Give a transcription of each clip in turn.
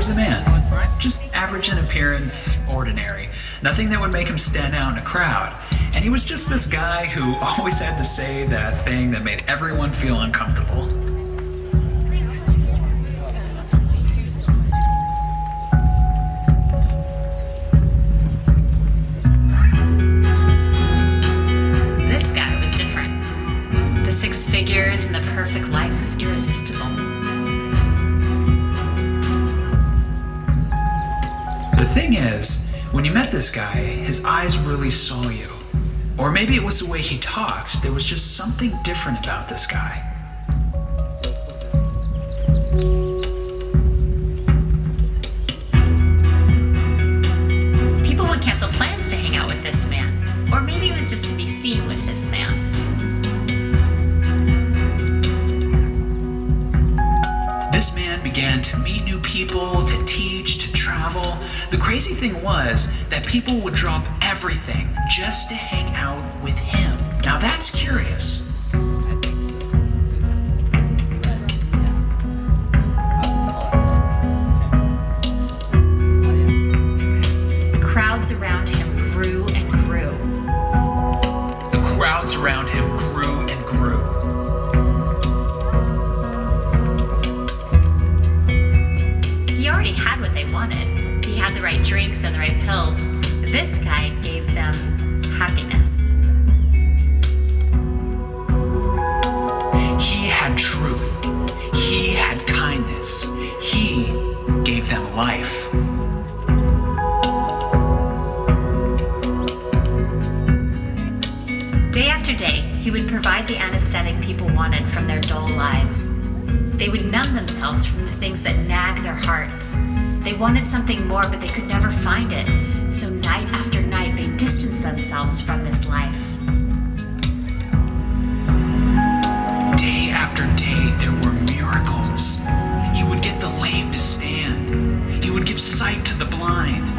was a man, just average in appearance, ordinary. Nothing that would make him stand out in a crowd. And he was just this guy who always had to say that thing that made everyone feel uncomfortable. This guy was different. The 6 figures and the perfect life was irresistible. The thing is, when you met this guy, his eyes really saw you. Or maybe it was the way he talked. There was just something different about this guy. People would cancel plans to hang out with this man. Or maybe it was just to be seen with this man. This man began to meet new people, to teach, to travel. The crazy thing was that people would drop everything just to hang out with him. Now that's curious. The crowds around him grew and grew. The crowds around him grew and grew. He already had what they wanted. He had the right drinks and the right pills. This guy gave them happiness. He had truth. He had kindness. He gave them life. Day after day, he would provide the anesthetic people wanted from their dull lives. They would numb themselves from the things that nag their hearts. They wanted something more, but they could never find it. So night after night, they distanced themselves from this life. Day after day, there were miracles. He would get the lame to stand. He would give sight to the blind.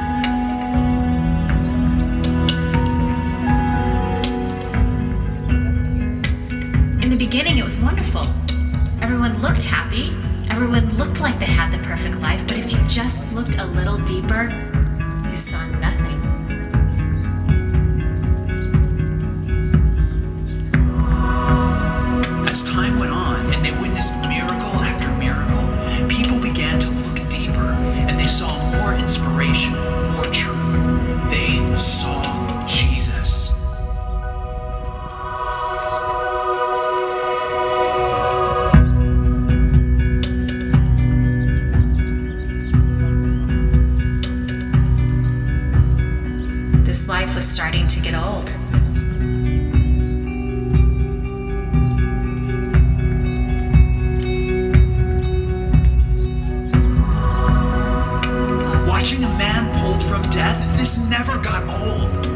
In the beginning, it was wonderful. Everyone looked happy. Everyone looked like they had the perfect life, but if you just looked a little deeper, you saw nothing. As time went on and they witnessed miracle after miracle, people began to look deeper and they saw more inspiration, more truth. They saw Jesus. This life was starting to get old. Watching a man pulled from death, this never got old.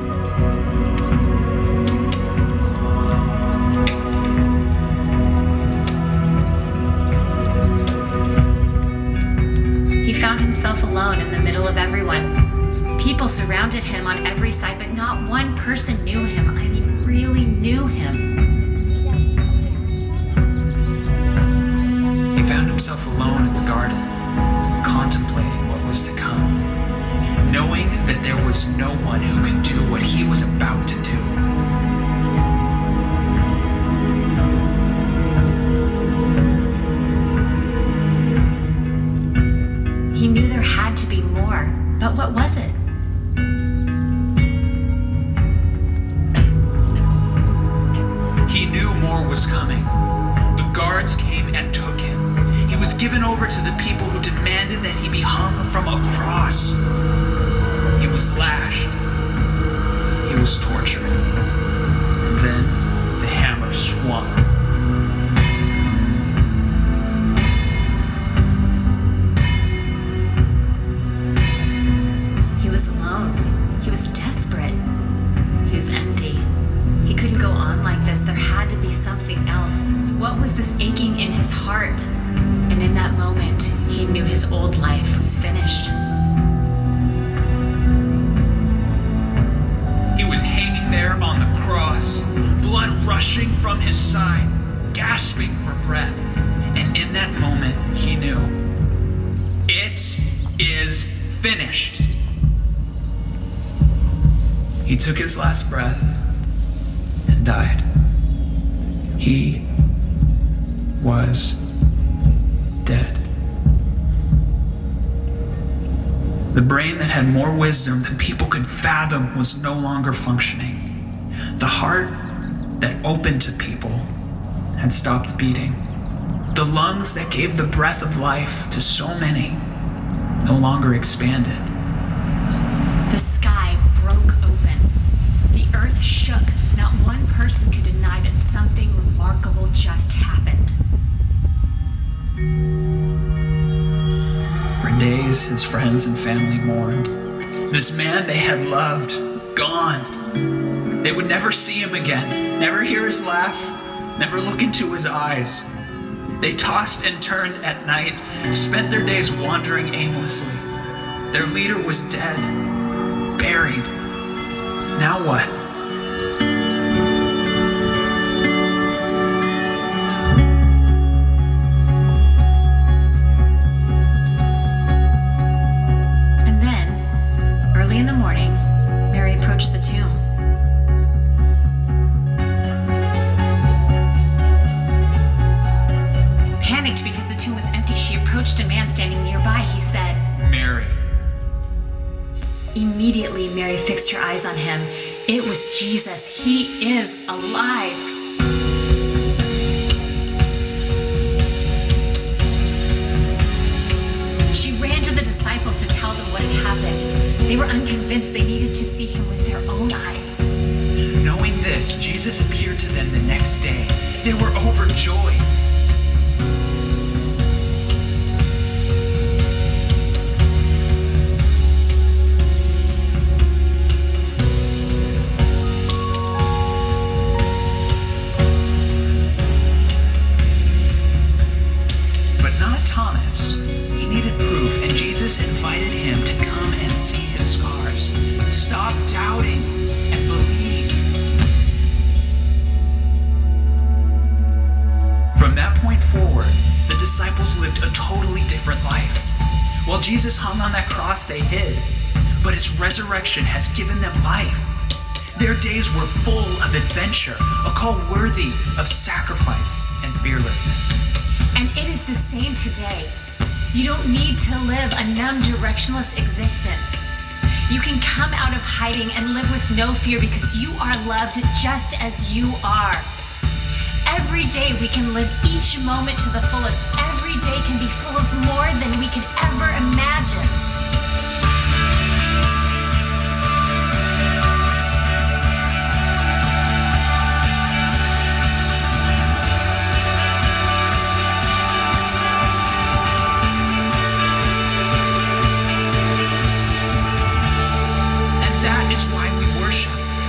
He found himself alone in the middle of everyone. People surrounded him on every side, but not one person knew him. I mean, really knew him. He found himself alone in the garden, contemplating what was to come, knowing that there was no one who could do what he was about to do. He knew there had to be more, but what was it? He knew more was coming. The guards came and took him. He was given over to the people who demanded that he be hung from a cross. He was lashed. He was tortured. And then the hammer swung. He was alone. He was desperate. He was empty. He couldn't go on like this. There had to be something else. What was this aching in his heart? And in that moment, he knew his old life was finished. He was hanging there on the cross, blood rushing from his side, gasping for breath. And in that moment, he knew, it is finished. He took his last breath and died. He was dead. The brain that had more wisdom than people could fathom was no longer functioning. The heart that opened to people had stopped beating. The lungs that gave the breath of life to so many no longer expanded. The sky broke open. The earth shook. Not one person could deny that something remarkable just happened. For days, his friends and family mourned. This man they had loved, gone. They would never see him again, never hear his laugh, never look into his eyes. They tossed and turned at night, spent their days wandering aimlessly. Their leader was dead, buried. Now what? And then, early in the morning, Mary approached the tomb. Panicked because the tomb was empty, she approached a man standing nearby. He said, Mary. Immediately, Mary fixed her eyes on him. It was Jesus. He is alive. She ran to the disciples to tell them what had happened. They were unconvinced. They needed to see him with their own eyes. Knowing this, Jesus appeared to them the next day. They were overjoyed. Thomas. He needed proof, and Jesus invited him to come and see his scars. Stop doubting and believe. From that point forward, the disciples lived a totally different life. While Jesus hung on that cross, they hid, but his resurrection has given them life. Their days were full of adventure, a call worthy of sacrifice and fearlessness. And it is the same today. You don't need to live a numb, directionless existence. You can come out of hiding and live with no fear because you are loved just as you are. Every day we can live each moment to the fullest. Every day can be full of more than we could ever imagine.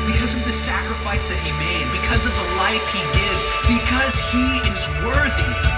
Because of the sacrifice that he made, because of the life he gives, because he is worthy.